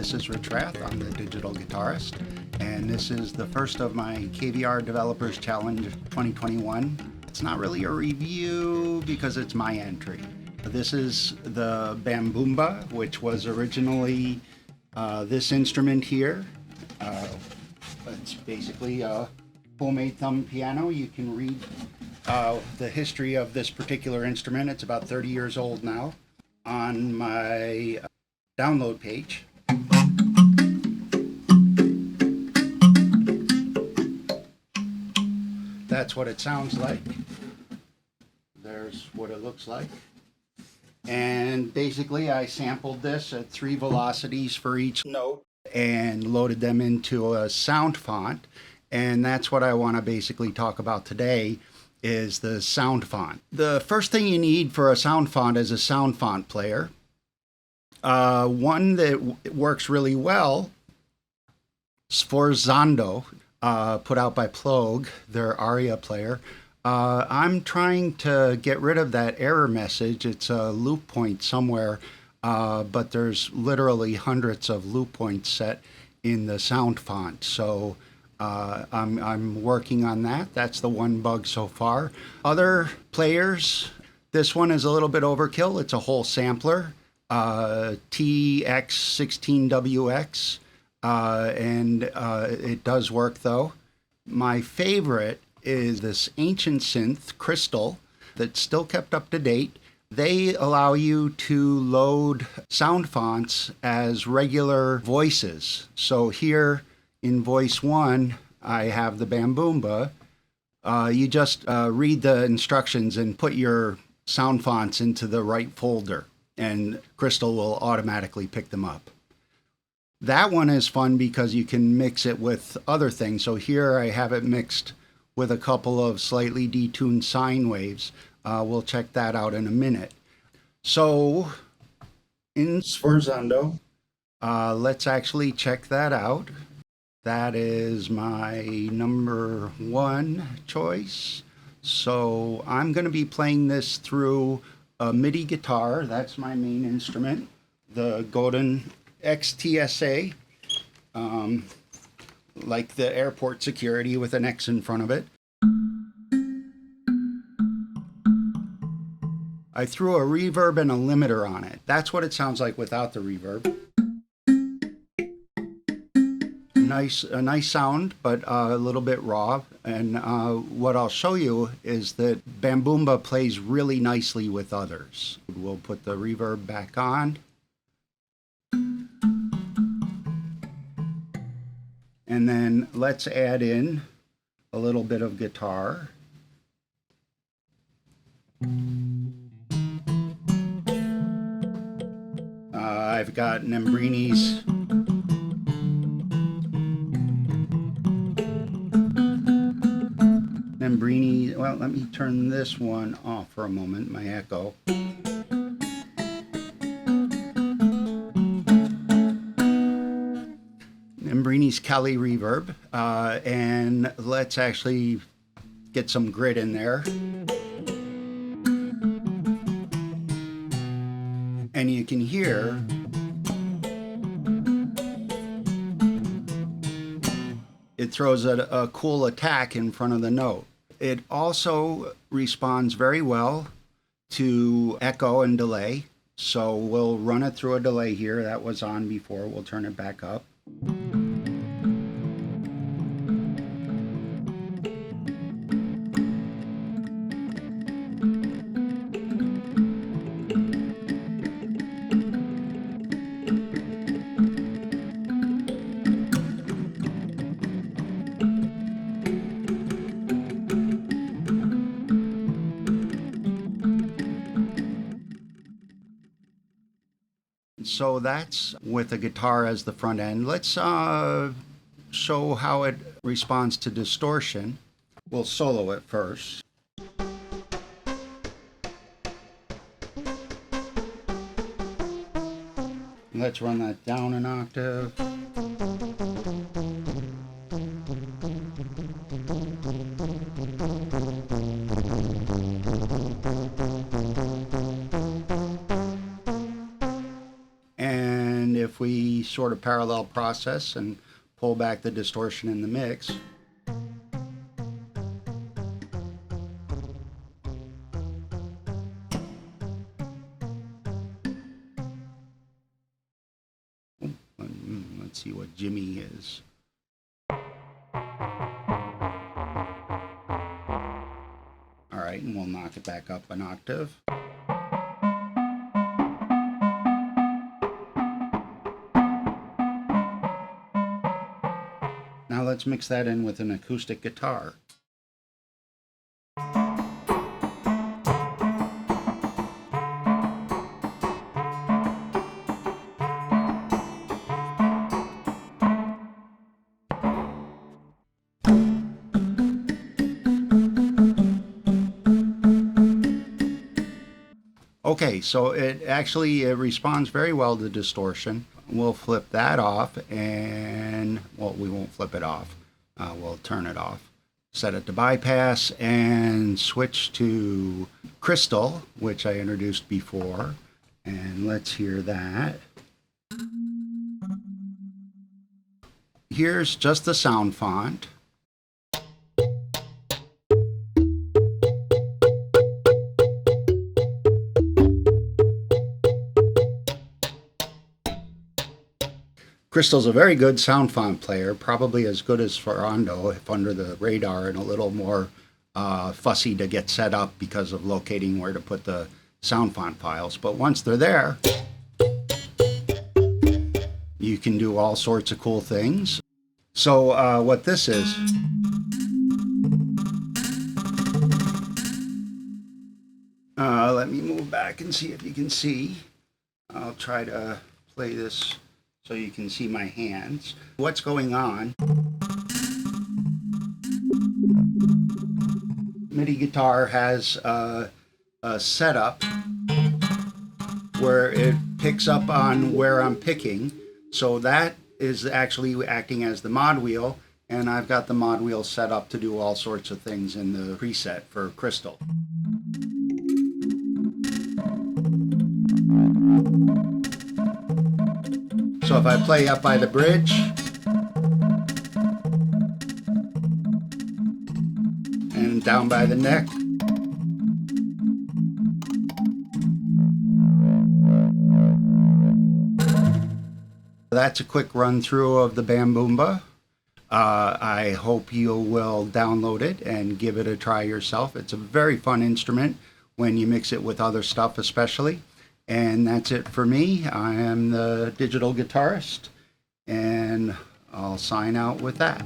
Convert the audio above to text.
This is Rich Rath. I'm the digital guitarist, and this is the first of my KVR Developers Challenge 2021. It's not really a review because it's my entry. This is the BamBoomBa, which was originally this instrument here. It's basically a homemade thumb piano. You can read the history of this particular instrument. It's about 30 years old now on my download page. That's what it sounds like. There's what it looks like. And basically I sampled this at 3 velocities for each note and loaded them into a sound font. And that's what I want to basically talk about today, is the sound font. The first thing you need for a sound font is a sound font player. One that works really well is for Zondo, put out by Plogue, their ARIA player. I'm trying to get rid of that error message. It's a loop point somewhere, but there's literally hundreds of loop points set in the sound font. So I'm working on that. That's the one bug so far. Other players, this one is a little bit overkill. It's a whole sampler, TX16WX, and it does work though. My favorite is this ancient synth, Crystal, that's still kept up to date. They allow you to load sound fonts as regular voices. So here in voice 1, I have the BamBoomBa. You just read the instructions and put your sound fonts into the right folder, and Crystal will automatically pick them up. That one is fun because you can mix it with other things. So here I have it mixed with a couple of slightly detuned sine waves. We'll check that out in a minute. So in Zondo, let's actually check that out. That is my number 1 choice. So I'm going to be playing this through a MIDI guitar. That's my main instrument, the Godin XTSA, like the airport security with an X in front of it. I threw a reverb and a limiter on it. That's what it sounds like without the reverb. A nice sound, but a little bit raw. And what I'll show you is that BamBoomBa plays really nicely with others. We'll put the reverb back on. And then let's add in a little bit of guitar. I've got Nembrini's well, let me turn this one off for a moment, my echo. Nembrini's Cali reverb, and let's actually get some grit in there. And you can hear it throws a cool attack in front of the note. It also responds very well to echo and delay. So we'll run it through a delay here. That was on before. We'll turn it back up. So that's with a guitar as the front end. Let's show how it responds to distortion. We'll solo it first. Let's run that down an octave. And if we sort of parallel process and pull back the distortion in the mix. Let's see what Jimmy is. All right, and we'll knock it back up an octave. Now let's mix that in with an acoustic guitar. Okay, so it responds very well to distortion. We'll flip that off, and well, we won't flip it off. We'll turn it off. Set it to bypass and switch to Crystal, which I introduced before. And let's hear that. Here's just the sound font. Crystal's a very good sound font player, probably as good as Ferrando, if under the radar, and a little more fussy to get set up because of locating where to put the sound font files. But once they're there, you can do all sorts of cool things. So what this is, let me move back and see if you can see. I'll try to play this so you can see my hands. What's going on? MIDI guitar has a setup where it picks up on where I'm picking. So that is actually acting as the mod wheel, and I've got the mod wheel set up to do all sorts of things in the preset for Crystal. So if I play up by the bridge and down by the neck, that's a quick run through of the BamBoomBa. I hope you will download it and give it a try yourself. It's a very fun instrument when you mix it with other stuff especially. And that's it for me. I am the digital guitarist, and I'll sign out with that.